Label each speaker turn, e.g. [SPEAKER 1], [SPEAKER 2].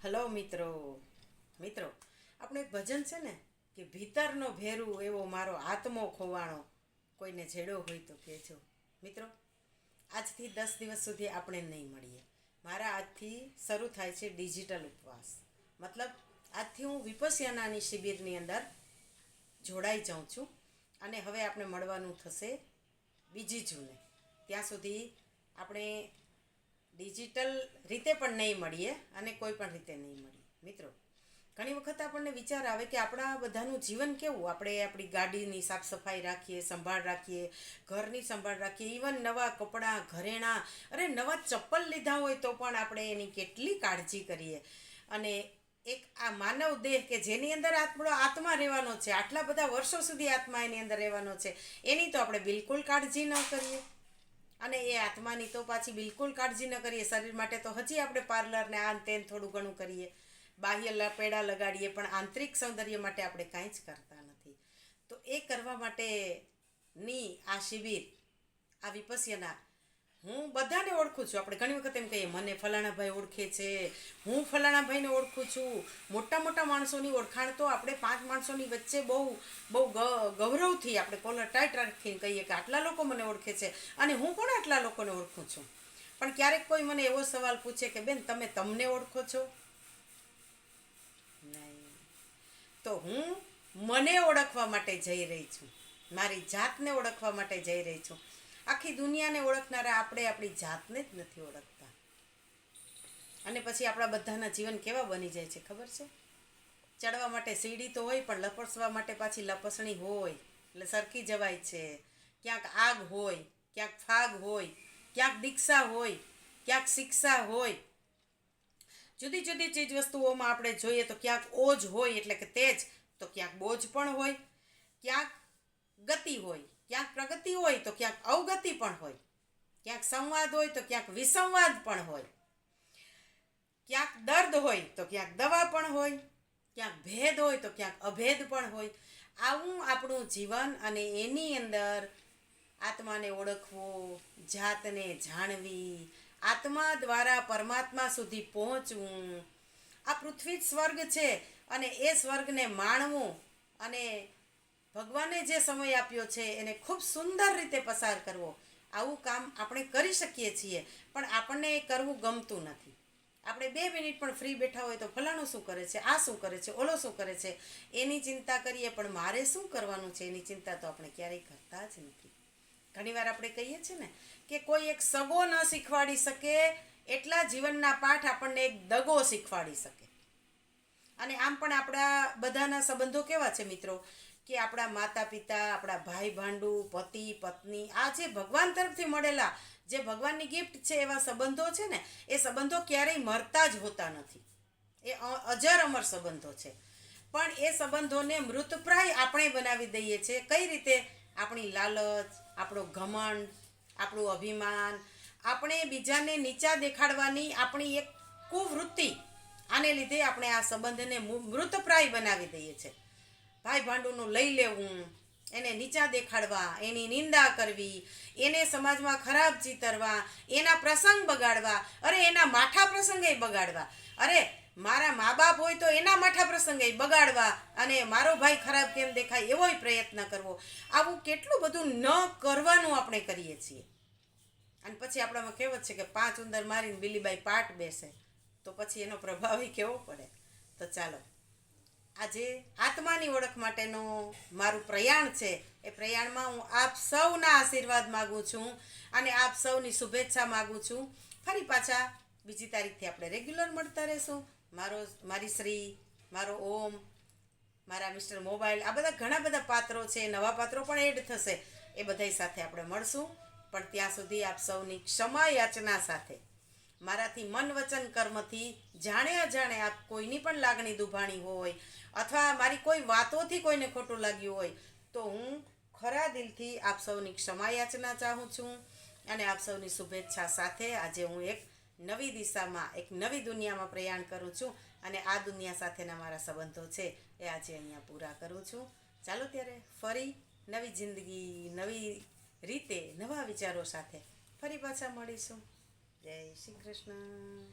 [SPEAKER 1] Hello મિત્રો આપણું એક ભજન છે ને કે ભીતરનો ભેરું એવો મારો આત્મો ખોવાણો, કોઈને છેડો હોય તો કહેજો. મિત્રો, આજથી 10 દિવસ સુધી આપણે નહીં મળીએ. મારા આજથી શરૂ થાય છે ડિજિટલ ઉપવાસ. મતલબ આજથી હું વિપસ્યનાની શિબિરની અંદર જોડાઈ જાઉં છું અને હવે આપણે મળવાનું થશે 2 જૂને. ત્યાં સુધી આપણે ડિજિટલ રીતે પણ નહીં મળીએ અને કોઈ પણ રીતે નહીં મળીએ. મિત્રો, ઘણી વખત આપણને વિચાર આવે કે આપણા બધાનું જીવન કેવું, આપણે આપણી ગાડીની સાફ સફાઈ રાખીએ, સંભાળ રાખીએ, ઘરની સંભાળ રાખીએ, ઇવન નવા કપડાં, ઘરેણાં, અરે નવા ચપ્પલ લીધા હોય તો પણ આપણે એની કેટલી કાળજી કરીએ. અને એક આ માનવ દેહ કે જેની અંદર આપણો આત્મા રહેવાનો છે, આટલા બધા વર્ષો સુધી આત્મા એની અંદર રહેવાનો છે, એની તો આપણે બિલકુલ કાળજી ન કરીએ. અને એ આત્માની તો પાછી બિલકુલ કાળજી ન કરીએ. શરીર માટે તો હજી આપણે પાર્લરને આન તેન થોડું ઘણું કરીએ, બાહ્ય લપેડા લગાડીએ, પણ આંતરિક સૌંદર્ય માટે આપણે કાંઈ જ કરતા નથી. તો એ કરવા માટેની આ શિબિર, આ વિપસ્યના, હું બધાને ઓળખું છું. આપણે ઘણી વખત એમ કહીએ મને ફલાણા ભાઈ ઓળખે છે, હું ફલાણા ભાઈને ઓળખું છું. મોટા મોટા માણસોની ઓળખાણ તો આપણે 5 માણસોની વચ્ચે બહુ ગૌરવથી આપણે કોલર ટાઈટ રાખીને કહીએ કે આટલા લોકો મને ઓળખે છે અને હું પણ આટલા લોકોને ઓળખું છું. પણ ક્યારેક કોઈ મને એવો સવાલ પૂછે કે બેન, તમે તમને ઓળખો છો? નહીં. તો હું મને ઓળખવા માટે જઈ રહી છું, મારી જાતને ઓળખવા માટે જઈ રહી છું. આખી દુનિયાને ઓળખનારા આપણે આપણી જાતને જ નથી ઓળખતા. અને પછી આપણા બધાના જીવન કેવા બની જાય છે ખબર છે? ચડવા માટે સીડી તો હોય, પણ લપસવા માટે પાછી લપસણી હોય, એટલે સરકી જવાય છે. ક્યાંક આગ હોય, ક્યાંક ફાગ હોય, ક્યાંક દીક્ષા હોય, ક્યાંક શિક્ષા હોય. જુદી જુદી ચીજ વસ્તુઓમાં આપણે જોઈએ તો ક્યાંક ઓજ હોય એટલે કે તેજ, તો ક્યાંક બોજ પણ હોય, ક્યાંક ગતિ હોય, ક્યાંક પ્રગતિ હોય તો ક્યાંક અવગતિ પણ હોય, ક્યાંક સંવાદ હોય તો ક્યાંક વિસંવાદ પણ હોય, ક્યાંક દર્દ હોય તો ક્યાંક દવા પણ હોય, ક્યાંક ભેદ હોય તો ક્યાંક અભેદ પણ હોય. આવું આપણું જીવન, અને એની અંદર આત્માને ઓળખવું, જાતને જાણવી, આત્મા દ્વારા પરમાત્મા સુધી પહોંચવું. આ પૃથ્વી જ સ્વર્ગ છે અને એ સ્વર્ગને માણવું અને ભગવાને જે સમય આપ્યો છે એને ખૂબ સુંદર રીતે પસાર કરવો, આવું કામ આપણે કરી શકીએ છીએ. પણ આપણને એ કરવું ગમતું નથી. આપણે 2 મિનિટ પણ ફ્રી બેઠા હોય તો ફલાણું શું કરે છે, આ શું કરે છે, ઓલો શું કરે છે, એની ચિંતા કરીએ. પણ મારે શું કરવાનું છે એની ચિંતા તો આપણે ક્યારેય કરતા જ નથી. ઘણીવાર આપણે કહીએ છીએ ને કે કોઈ એક સગો ન શીખવાડી શકે એટલા જીવનના પાઠ આપણને એક દગો શીખવાડી શકે. અને આમ પણ આપણા બધાના સંબંધો કેવા છે મિત્રો, કે આપણા માતા પિતા, આપણા ભાઈ ભાંડુ, પતિ પત્ની, આ જે ભગવાન તરફથી મળેલા, જે ભગવાનની ગિફ્ટ છે, એવા સંબંધો છે ને, એ સંબંધો ક્યારેય મરતા જ હોતા નથી. એ અજર અમર સંબંધો છે. પણ એ સંબંધોને મૃતપ્રાય આપણે બનાવી દઈએ છીએ. કઈ રીતે? આપણી લાલચ, આપણો ઘમંડ, આપણું અભિમાન, આપણે બીજાને નીચા દેખાડવાની આપણી એક કુવૃત્તિ, આને લીધે આપણે આ સંબંધને મૃતપ્રાય બનાવી દઈએ છીએ. ભાઈ ભાંડુનું લઈ લેવું, એને નીચા દેખાડવા, એની નિંદા કરવી, એને સમાજમાં ખરાબ ચિતરવા, એના પ્રસંગ બગાડવા, અરે એના માઠા પ્રસંગે બગાડવા, અરે મારા મા બાપ હોય તો એના માઠા પ્રસંગે બગાડવા, અને મારો ભાઈ ખરાબ કેમ દેખાય એવોય પ્રયત્ન કરવો. આવું કેટલું બધું ન કરવાનું આપણે કરીએ છીએ. અને પછી આપણામાં કહેવત છે કે 5 ઉંદર મારીને બિલીબાઈ પાટ બેસે, તો પછી એનો પ્રભાવ કેવો પડે. તો ચાલો, આજે આત્માની ઓળખ માટેનું મારું પ્રયાણ છે. એ પ્રયાણમાં હું આપ સૌના આશીર્વાદ માગું છું અને આપ સૌની શુભેચ્છા માગું છું. ફરી પાછા 2 તારીખથી આપણે રેગ્યુલર મળતા રહીશું. મારી શ્રી, મારો ઓમ, મારા મિસ્ટર મોબાઈલ, આ બધા ઘણા બધા પાત્રો છે, નવા પાત્રો પણ એડ થશે. એ બધાય સાથે આપણે મળશું. પણ ત્યાં સુધી આપ સૌની ક્ષમા યાચના સાથે, મારાથી મન વચન કર્મથી જાણે અજાણે આપ કોઈની પણ લાગણી દુભાણી હોય, અથવા મારી કોઈ વાતોથી કોઈને ખોટું લાગ્યું હોય, તો હું ખરા દિલથી આપ સૌની ક્ષમા યાચના ચાહું છું. અને આપ સૌની શુભેચ્છા સાથે આજે હું એક નવી દિશામાં, એક નવી દુનિયામાં પ્રયાણ કરું છું. અને આ દુનિયા સાથેના મારા સંબંધો છે એ આજે અહીંયા પૂરા કરું છું. ચાલો ત્યારે ફરી નવી જિંદગી, નવી રીતે, નવા વિચારો સાથે ફરી પાછા મળીશું. જય શ્રી કૃષ્ણ.